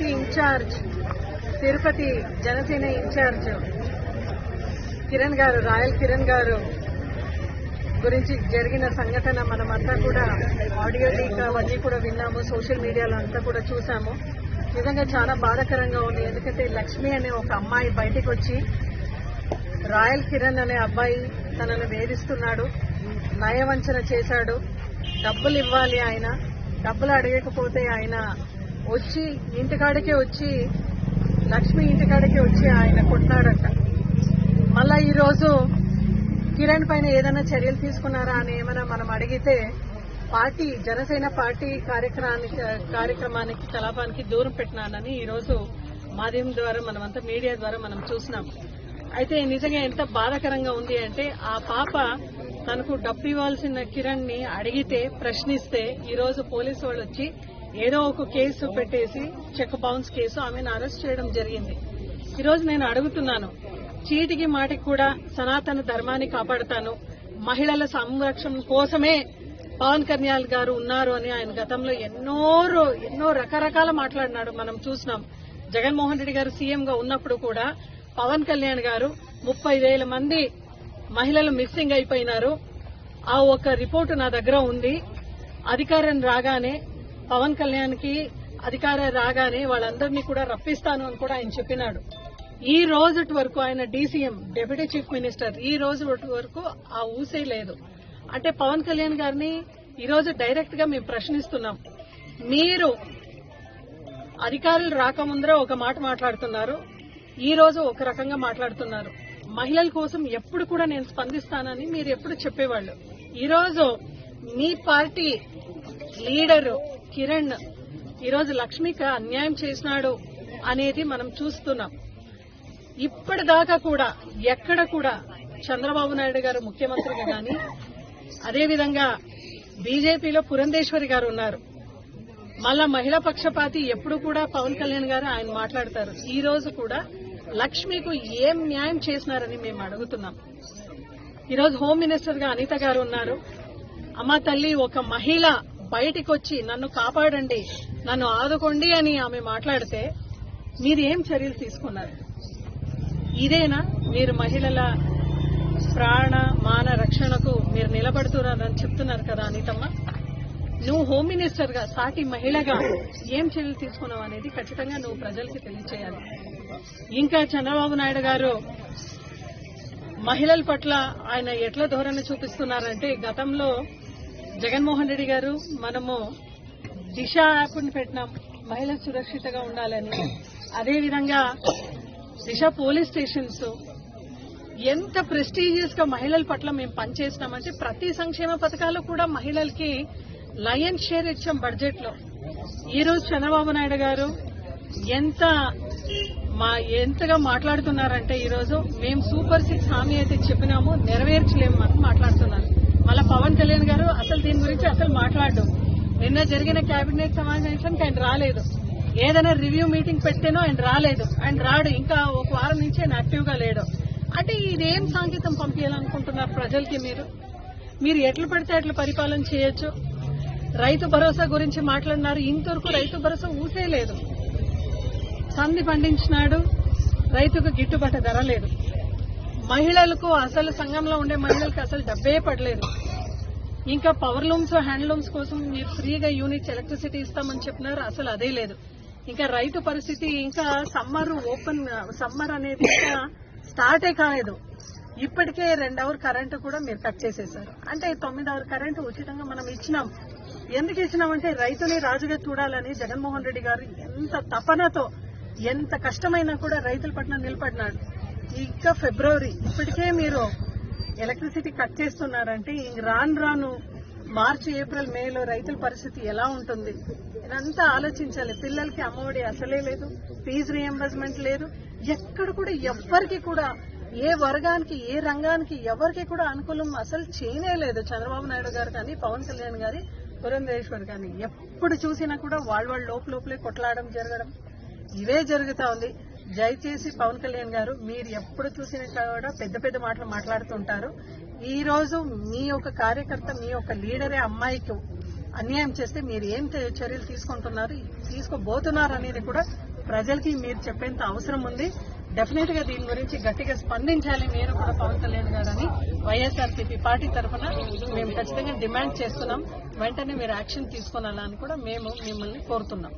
Tirupati incharge, Tirupati Janasena incharge Kiran గారు, royal Kiran గారు గురించి జరిగిన సంఘటన మనమంతా కూడా ఆడియో లీక్ అవన్నీ కూడా విన్నాము, సోషల్ మీడియాలో అంతా కూడా చూసాము. నిజంగా చాలా బాధాకరంగా ఉంది. ఎందుకంటే లక్ష్మి అనే ఒక అమ్మాయి బయటకు వచ్చి రాయల్ కిరణ్ అనే అబ్బాయి తనను వేధిస్తున్నాడు, నయవంచన చేశాడు, డబ్బులు ఇవ్వాలి, ఆయన డబ్బులు అడగకపోతే ఆయన వచ్చి ఇంటికాడికే వచ్చి లక్ష్మి ఇంటికాడికే వచ్చి ఆయన కొట్టినాడట. మళ్ళా ఈరోజు కిరణ్ పైన ఏదైనా చర్యలు తీసుకున్నారా అని ఏమైనా మనం అడిగితే పార్టీ జనసేన పార్టీ కార్యక్రమానికి కలాపానికి దూరం పెట్టినానని ఈరోజు మాధ్యమం ద్వారా మనమంతా మీడియా ద్వారా మనం చూసినాం. అయితే నిజంగా ఎంత బాధాకరంగా ఉంది అంటే ఆ పాప తనకు డబ్బు ఇవ్వాల్సిన కిరణ్ ని అడిగితే ప్రశ్నిస్తే ఈరోజు పోలీసు వాళ్ళు వచ్చి ఏదో ఒక కేసు పెట్టేసి చెక్ బౌన్స్ కేసు ఆమెను అరెస్ట్ చేయడం జరిగింది. ఈరోజు నేను అడుగుతున్నాను, చీటికి మాటికి కూడా సనాతన ధర్మాన్ని కాపాడుతాను, మహిళల సంరక్షణ కోసమే పవన్ కళ్యాణ్ గారు ఉన్నారు అని ఆయన గతంలో ఎన్నో రకరకాల మాట్లాడినాడు. మనం చూసినాం. జగన్మోహన్ రెడ్డి గారు సీఎంగా ఉన్నప్పుడు కూడా పవన్ కళ్యాణ్ గారు 30,000 మంది మహిళలు మిస్సింగ్ అయిపోయినారు. ఆ ఒక రిపోర్టు నా దగ్గర ఉంది. అధికారం రాగానే పవన్ కళ్యాణ్ కి అధికారం రాగానే వాళ్ళందరినీ కూడా రప్పిస్తాను అని కూడా ఆయన చెప్పినాడు. ఈ రోజు వరకు ఆయన డీసీఎం, డిప్యూటీ చీఫ్ మినిస్టర్, ఈ రోజు వరకు ఆ ఊసే లేదు. అంటే పవన్ కళ్యాణ్ గారిని ఈరోజు డైరెక్ట్ గా మేము ప్రశ్నిస్తున్నాం. మీరు అధికారులు రాకముందరే ఒక మాట మాట్లాడుతున్నారు, ఈ రోజు ఒక రకంగా మాట్లాడుతున్నారు. మహిళల కోసం ఎప్పుడు కూడా నేను స్పందిస్తానని మీరు ఎప్పుడు చెప్పేవాళ్లు. ఈరోజు మీ పార్టీ లీడరు కిరణ్ ఈరోజు లక్ష్మికి అన్యాయం చేసినాడు అనేది మనం చూస్తున్నాం. ఇప్పటిదాకా కూడా ఎక్కడ కూడా చంద్రబాబు నాయుడు గారు ముఖ్యమంత్రిగా గాని, అదేవిధంగా బీజేపీలో పురంధేశ్వరి గారు ఉన్నారు. మళ్ళా మహిళా పక్షపాతి ఎప్పుడు కూడా పవన్ కళ్యాణ్ గారు ఆయన మాట్లాడతారు. ఈ రోజు కూడా లక్ష్మికు ఏం న్యాయం చేసినారని మేము అడుగుతున్నాం. ఈరోజు హోమ్ మినిస్టర్ గా అనిత గారు ఉన్నారు. అమ్మ తల్లి, ఒక మహిళ బయటికి వచ్చి నన్ను కాపాడండి, నన్ను ఆదుకోండి అని ఆమె మాట్లాడితే మీరు ఏం చర్యలు తీసుకున్నారు? ఇదేనా మీరు మహిళల ప్రాణ మాన రక్షణకు మీరు నిలబడుతున్నారని చెప్తున్నారు కదా అనితమ్మ? నువ్వు హోమ్ మినిస్టర్ గా సాటి మహిళగా ఏం చర్యలు తీసుకున్నావు అనేది ఖచ్చితంగా నువ్వు ప్రజలకి తెలియచేయాలి. ఇంకా చంద్రబాబు నాయుడు గారు మహిళల పట్ల ఆయన ఎట్లా ధోరణి చూపిస్తున్నారంటే, గతంలో జగన్మోహన్ రెడ్డి గారు మనము దిశ యాప్ని పెట్టినాం మహిళలు సురక్షితంగా ఉండాలని, అదేవిధంగా దిశ పోలీస్ స్టేషన్స్ ఎంత ప్రెస్టీజియస్ గా మహిళల పట్ల మేము పనిచేసినామంటే ప్రతి సంక్షేమ పథకాలు కూడా మహిళలకి లయన్ షేర్ ఇచ్చాం బడ్జెట్ లో. ఈ రోజు చంద్రబాబు నాయుడు గారు ఎంతగా మాట్లాడుతున్నారంటే ఈరోజు మేము సూపర్ 6 హామీ అయితే చెప్పినాము, నెరవేర్చలేము అని మాట్లాడుతున్నారు. మళ్ళా పవన్ కళ్యాణ్ గారు అసలు దీని గురించి అసలు మాట్లాడడం. నిన్న జరిగిన కేబినెట్ సమావేశానికి ఆయన రాలేదు. ఏదైనా రివ్యూ మీటింగ్ పెట్టేనో ఆయన రాలేదు. ఆయన రాడు, ఇంకా ఒక వారం నుంచి ఆయన యాక్టివ్ గా లేడు. అంటే ఇదేం సంకేతం పంపించాలనుకుంటున్నారు ప్రజలకి? మీరు ఎట్లా పడితే అట్లా పరిపాలన చేయొచ్చు. రైతు భరోసా గురించి మాట్లాడినారు, ఇంతవరకు రైతు భరోసా ఊసే లేదు. కంది పండించినాడు, రైతుకు గిట్టుబాటు ధర లేదు. మహిళలకు అసలు సంఘంలో ఉండే మహిళలకు అసలు డబ్బే పడలేదు. ఇంకా పవర్ లూమ్స్, హ్యాండ్లూమ్స్ కోసం మీరు ఫ్రీగా యూనిట్స్ ఎలక్ట్రిసిటీ ఇస్తామని చెప్పినారు, అసలు అదే లేదు. ఇంకా రైతు పరిస్థితి, ఇంకా సమ్మర్ అనేది ఇంకా స్టార్టే కాలేదు. ఇప్పటికే 2 అవర్ కరెంటు కూడా మీరు కట్ చేసేశారు. అంటే 9 అవర్ కరెంటు ఉచితంగా మనం ఇచ్చినాం. ఎందుకు ఇచ్చినామంటే రైతుని రాజుగా చూడాలని జగన్మోహన్ రెడ్డి గారు ఎంత తపనతో, ఎంత కష్టమైనా కూడా రైతుల పట్ల నిలబడినాడు. ఇంకా ఫిబ్రవరి ఇప్పటికే మీరు ఎలక్ట్రిసిటీ కట్ చేస్తున్నారంటే రాను మార్చి, ఏప్రిల్, మేలో రైతుల పరిస్థితి ఎలా ఉంటుంది ఇదంతా ఆలోచించాలి. పిల్లలకి అమ్మఒడి అసలే లేదు, ఫీజు రియంబర్స్మెంట్ లేదు. ఎక్కడ కూడా ఎవ్వరికి కూడా ఏ వర్గానికి, ఏ రంగానికి ఎవరికి కూడా అనుకూలం అసలు చేయనే లేదు. చంద్రబాబు నాయుడు గారు కానీ, పవన్ కళ్యాణ్ గారి, పురంధేశ్వర్ కానీ ఎప్పుడు చూసినా కూడా వాళ్ళ లోపలే కొట్లాడడం జరగడం ఇవే జరుగుతా ఉంది. దయచేసి పవన్ కళ్యాణ్ గారు, మీరు ఎప్పుడు చూసినా కూడా పెద్ద మాటలు మాట్లాడుతుంటారు. ఈ రోజు మీ యొక్క కార్యకర్త, మీ యొక్క లీడరే అమ్మాయికి అన్యాయం చేస్తే మీరు ఏం చర్యలు తీసుకుంటున్నారు, తీసుకోబోతున్నారు అనేది కూడా ప్రజలకి మీరు చెప్పేంత అవసరం ఉంది. డెఫినెట్ గా దీని గురించి గట్టిగా స్పందించాలి మీరు కూడా పవన్ కళ్యాణ్ గారని వైఎస్ఆర్సీపీ పార్టీ తరఫున మేము ఖచ్చితంగా డిమాండ్ చేస్తున్నాం. వెంటనే మీరు యాక్షన్ తీసుకోవాలని కూడా మేము మిమ్మల్ని కోరుతున్నాం.